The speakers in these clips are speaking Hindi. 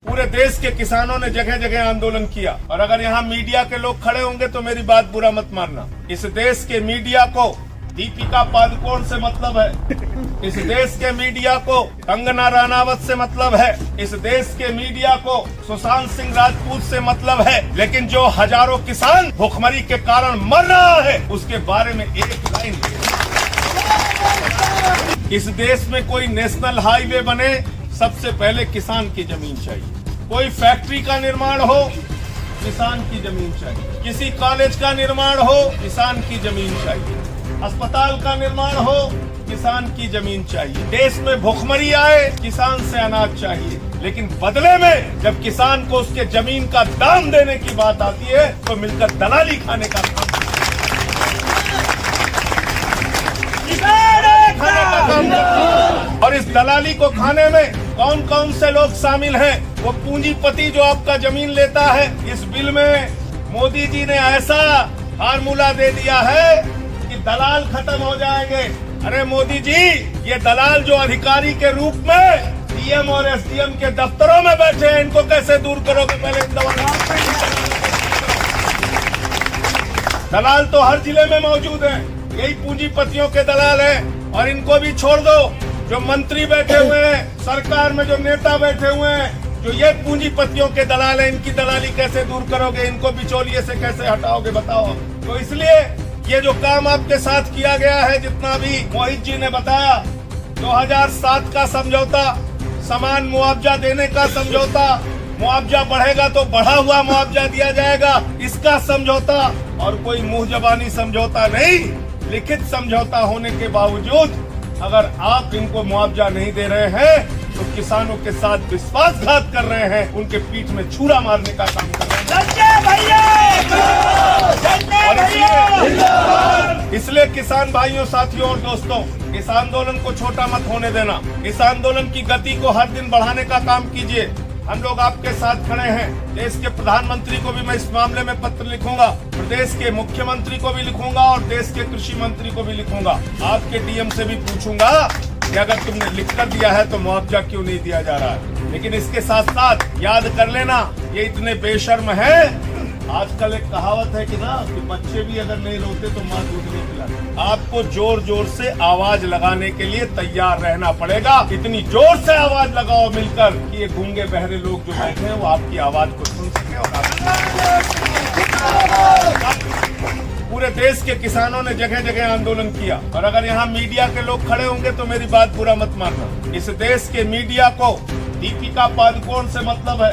पूरे देश के किसानों ने जगह जगह आंदोलन किया और अगर यहाँ मीडिया के लोग खड़े होंगे तो मेरी बात बुरा मत मानना। इस देश के मीडिया को दीपिका पादुकोण से मतलब है, इस देश के मीडिया को कंगना रनावत से मतलब है, इस देश के मीडिया को सुशांत सिंह राजपूत से मतलब है, लेकिन जो हजारों किसान भूखमरी के कारण मर रहा है उसके बारे में एक लाइन। इस देश में कोई नेशनल हाईवे बने सबसे पहले किसान की जमीन चाहिए। कोई फैक्ट्री का निर्माण हो किसान की जमीन चाहिए, किसी कॉलेज का निर्माण हो किसान की जमीन चाहिए, अस्पताल का निर्माण हो किसान की जमीन चाहिए। देश में भूखमरी आए किसान से अनाज चाहिए, लेकिन बदले में जब किसान को उसके जमीन का दाम देने की बात आती है तो मिलकर दलाली खाने का काम और इस दलाली को खाने में कौन कौन से लोग शामिल हैं? वो पूंजीपति जो आपका जमीन लेता है। इस बिल में मोदी जी ने ऐसा फार्मूला दे दिया है कि दलाल खत्म हो जाएंगे। अरे मोदी जी, ये दलाल जो अधिकारी के रूप में डीएम और एसडीएम के दफ्तरों में बैठे हैं, इनको कैसे दूर करोगे? पहले दलाल तो हर जिले में मौजूद है, यही पूंजीपतियों के दलाल हैं और इनको भी छोड़ दो। जो मंत्री बैठे हुए हैं, सरकार में जो नेता बैठे हुए हैं, जो ये पूंजीपतियों के दलाल हैं, इनकी दलाली कैसे दूर करोगे? इनको बिचौलिए से कैसे हटाओगे बताओ? तो इसलिए ये जो काम आपके साथ किया गया है, जितना भी मोहित जी ने बताया, 2007 का समझौता, समान मुआवजा देने का समझौता, मुआवजा बढ़ेगा तो बढ़ा हुआ मुआवजा दिया जाएगा, इसका समझौता, और कोई मुंह जबानी समझौता नहीं, लिखित समझौता होने के बावजूद अगर आप इनको मुआवजा नहीं दे रहे हैं तो किसानों के साथ विश्वासघात कर रहे हैं, उनके पीठ में छुरा मारने का काम कर रहे हैं। इसलिए किसान भाइयों, साथियों और दोस्तों, इस आंदोलन को छोटा मत होने देना। इस आंदोलन की गति को हर दिन बढ़ाने का काम कीजिए। हम लोग आपके साथ खड़े हैं। देश के प्रधानमंत्री को भी मैं इस मामले में पत्र लिखूंगा, प्रदेश के मुख्यमंत्री को भी लिखूंगा और देश के कृषि मंत्री को भी लिखूंगा। आपके डीएम से भी पूछूंगा कि अगर तुमने लिख कर दिया है तो मुआवजा क्यों नहीं दिया जा रहा है। लेकिन इसके साथ साथ याद कर लेना, ये इतने बेशर्म है। आजकल एक कहावत है कि बच्चे भी अगर नहीं रोते तो माँ दूध नहीं पिलाती। आपको जोर जोर से आवाज लगाने के लिए तैयार रहना पड़ेगा। इतनी जोर से आवाज लगाओ मिलकर कि ये गूंगे बहरे लोग जो बैठे हैं वो आपकी आवाज को सुन सके। और पूरे देश के किसानों ने जगह जगह आंदोलन किया और अगर यहाँ मीडिया के लोग खड़े होंगे तो मेरी बात बुरा मत मानना। इस देश के मीडिया को दीपिका पादुकोण से मतलब है,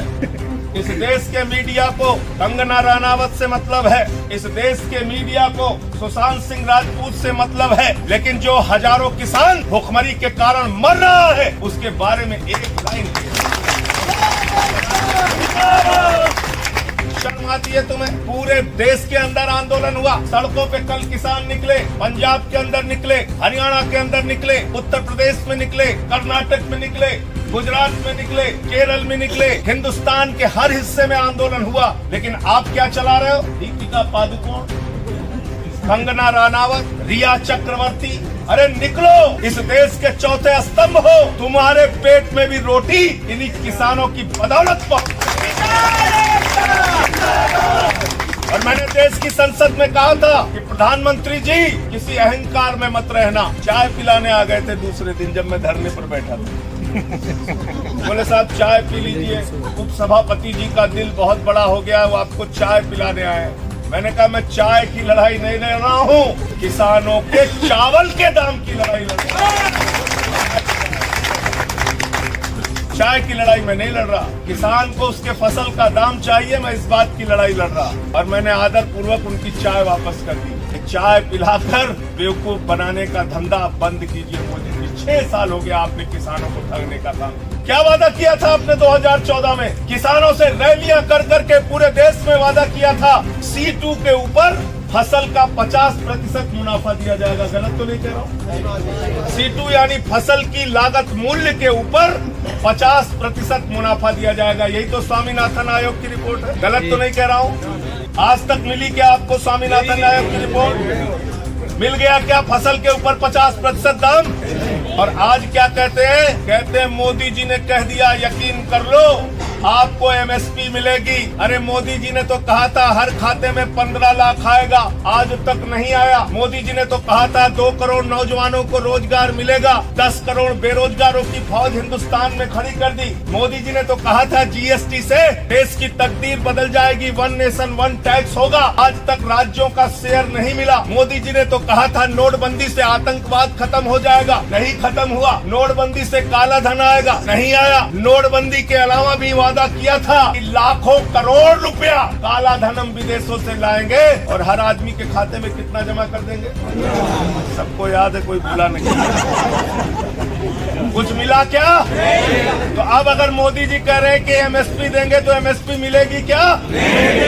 इस देश के मीडिया को कंगना रनावत से मतलब है, इस देश के मीडिया को सुशांत सिंह राजपूत से मतलब है, लेकिन जो हजारों किसान भूखमरी के कारण मर रहा है उसके बारे में एक लाइन। शर्म आती है तुम्हें? पूरे देश के अंदर आंदोलन हुआ, सड़कों पे कल किसान निकले, पंजाब के अंदर निकले, हरियाणा के अंदर निकले, उत्तर प्रदेश में निकले, कर्नाटक में निकले, गुजरात में निकले, केरल में निकले, हिंदुस्तान के हर हिस्से में आंदोलन हुआ। लेकिन आप क्या चला रहे हो? दीपिका पादुकोण, कंगना रनावत, रिया चक्रवर्ती, अरे निकलो, इस देश के चौथे स्तंभ हो। तुम्हारे पेट में भी रोटी इन्हीं किसानों की बदौलत पहुंची। और मैंने देश की संसद में कहा था कि प्रधानमंत्री जी किसी अहंकार में मत रहना। चाय पिलाने आ गए थे दूसरे दिन जब मैं धरने पर बैठा था। बोले साहब चाय पी लीजिए, उपसभापति जी का दिल बहुत बड़ा हो गया, वो आपको चाय पिलाने आए। मैंने कहा मैं चाय की लड़ाई नहीं लड़ रहा हूँ, किसानों के चावल के दाम की लड़ाई लड़ रहा हूँ। चाय की लड़ाई मैं नहीं लड़ रहा, किसान को उसके फसल का दाम चाहिए, मैं इस बात की लड़ाई लड़ रहा। और मैंने आदर पूर्वक उनकी चाय वापस कर दी। चाय पिलाकर बेवकूफ बनाने का धंधा बंद कीजिए मोदी जी। 6 साल हो गया आपने किसानों को ठगने का काम। क्या वादा किया था आपने 2014 में? किसानों से रैलियां कर करके पूरे देश में वादा किया था C2 के ऊपर फसल का 50% मुनाफा दिया जाएगा। गलत तो नहीं कह रहा हूँ? C2 यानी फसल की लागत मूल्य के ऊपर 50% मुनाफा दिया जाएगा। यही तो स्वामीनाथन आयोग की रिपोर्ट है। गलत तो नहीं कह रहा हूँ? आज तक मिली क्या आपको स्वामीनाथन आयोग की रिपोर्ट? मिल गया क्या फसल के ऊपर 50% दाम? और आज क्या कहते हैं? कहते हैं मोदी जी ने कह दिया, यकीन कर लो आपको एमएसपी मिलेगी। अरे मोदी जी ने तो कहा था हर खाते में 15 लाख आएगा, आज तक नहीं आया। मोदी जी ने तो कहा था 2 करोड़ नौजवानों को रोजगार मिलेगा, 10 करोड़ बेरोजगारों की फौज हिंदुस्तान में खड़ी कर दी। मोदी जी ने तो कहा था जीएसटी से देश की तकदीर बदल जाएगी, 1 नेशन 1 टैक्स होगा, आज तक राज्यों का शेयर नहीं मिला। मोदी जी ने तो कहा था नोटबंदी से आतंकवाद खत्म हो जाएगा, नहीं खत्म हुआ। नोटबंदी से काला धन आएगा, नहीं आया। नोटबंदी के अलावा भी वादा किया था कि लाखों करोड़ रुपया काला धन हम विदेशों से लाएंगे और हर आदमी के खाते में कितना जमा कर देंगे, सबको याद है, कोई भूला नहीं। कुछ मिला क्या? तो अब अगर मोदी जी कह रहे हैं कि एमएसपी देंगे तो एमएसपी मिलेगी क्या?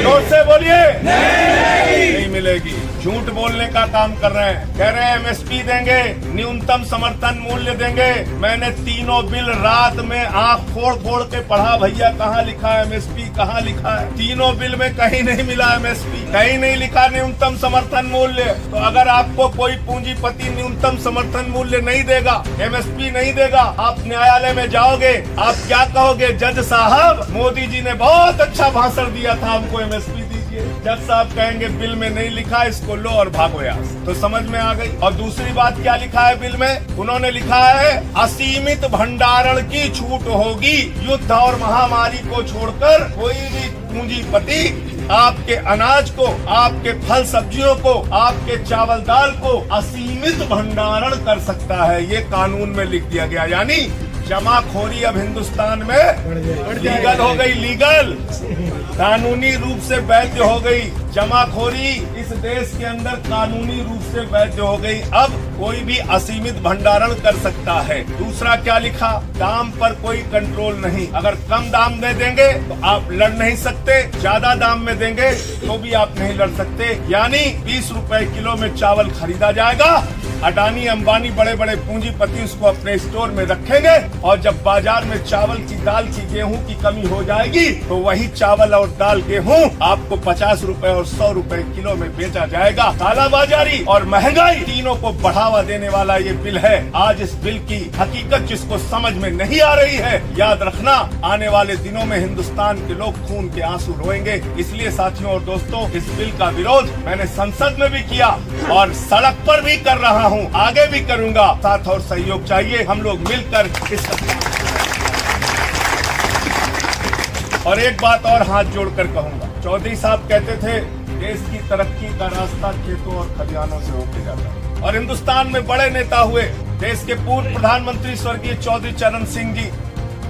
जोर से बोलिए, नहीं मिलेगी। झूठ बोलने का काम कर रहे हैं। कह रहे हैं एमएसपी देंगे, न्यूनतम समर्थन मूल्य देंगे। मैंने तीनों बिल रात में आंख फोड़ फोड़ के पढ़ा, भैया कहाँ लिखा है एमएसपी, कहाँ लिखा है? तीनों बिल में कहीं नहीं मिला एमएसपी, कहीं नहीं लिखा न्यूनतम समर्थन मूल्य। तो अगर आपको कोई पूंजीपति न्यूनतम समर्थन मूल्य नहीं देगा, एमएसपी नहीं देगा, आप न्यायालय में जाओगे, आप क्या कहोगे? जज साहब, मोदी जी ने बहुत अच्छा भाषण दिया था, हमको एमएसपी दीजिए। जज साहब कहेंगे बिल में नहीं लिखा, इसको लो और भागो यहाँ से। तो समझ में आ गई। और दूसरी बात क्या लिखा है बिल में? उन्होंने लिखा है असीमित भंडारण की छूट होगी। युद्ध और महामारी को छोड़कर कोई भी पूंजीपति आपके अनाज को, आपके फल सब्जियों को, आपके चावल दाल को असीमित भंडारण कर सकता है। ये कानून में लिख दिया गया। यानी जमाखोरी अब हिंदुस्तान में लीगल हो गई, लीगल, कानूनी रूप से वैध हो गई। जमाखोरी इस देश के अंदर कानूनी रूप से वैध हो गई। अब कोई भी असीमित भंडारण कर सकता है। दूसरा क्या लिखा? दाम पर कोई कंट्रोल नहीं। अगर कम दाम दे देंगे तो आप लड़ नहीं सकते, ज्यादा दाम में देंगे तो भी आप नहीं लड़ सकते। यानी 20 रुपए किलो में चावल खरीदा जाएगा, अडानी अंबानी बड़े बड़े पूंजीपति उसको अपने स्टोर में रखेंगे और जब बाजार में चावल की, दाल की, गेहूं की कमी हो जाएगी तो वही चावल और दाल, गेहूं आपको 50 रुपए और 100 रुपए किलो में बेचा जाएगा। कालाबाजारी और महंगाई तीनों को बढ़ावा देने वाला ये बिल है। आज इस बिल की हकीकत जिसको समझ में नहीं आ रही है, याद रखना आने वाले दिनों में हिंदुस्तान के लोग खून के आंसू रोएंगे। इसलिए साथियों और दोस्तों, इस बिल का विरोध मैंने संसद में भी किया और सड़क पर भी कर रहा हूँ, आगे भी करूंगा। साथ और सहयोग चाहिए, हम लोग मिलकर इस। और एक बात और हाथ जोड़कर कहूंगा, चौधरी साहब कहते थे देश की तरक्की का रास्ता खेतों और खलिहानों से होके जाता है। और हिंदुस्तान में बड़े नेता हुए, देश के पूर्व प्रधानमंत्री स्वर्गीय चौधरी चरण सिंह जी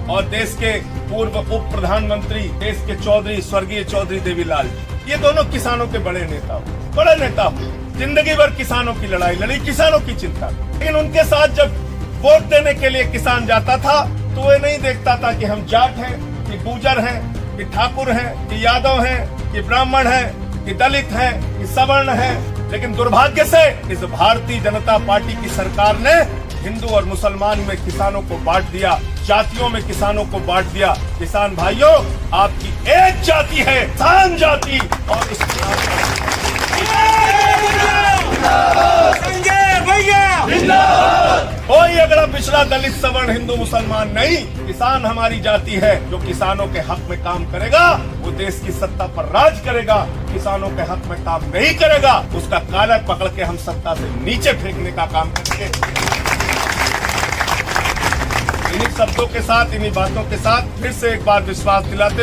और देश के पूर्व उप प्रधानमंत्री देश के चौधरी स्वर्गीय चौधरी देवीलाल, ये दोनों किसानों के बड़े नेता हुए, बड़े नेता हुए। जिंदगी भर किसानों की लड़ाई लड़ी, किसानों की चिंता। लेकिन उनके साथ जब वोट देने के लिए किसान जाता था तो वह नहीं देखता था कि हम जाट हैं, कि गुर्जर हैं, कि ठाकुर हैं, कि यादव हैं, कि ब्राह्मण हैं, कि दलित हैं, कि सवर्ण हैं। लेकिन दुर्भाग्य से इस भारतीय जनता पार्टी की सरकार ने हिंदू और मुसलमान में किसानों को बांट दिया, जातियों में किसानों को बांट दिया। किसान भाइयों, आपकी एक जाति है, किसान जाति, और इस कोई अगड़ा पिछड़ा दलित सवर्ण हिंदू मुसलमान नहीं, किसान हमारी जाति है। जो किसानों के हक में काम करेगा वो देश की सत्ता पर राज करेगा। किसानों के हक में काम नहीं करेगा उसका कालर पकड़ के हम सत्ता से नीचे फेंकने का काम करेंगे। इन्हीं शब्दों के साथ, इन्हीं बातों के साथ फिर से एक बार विश्वास दिलाते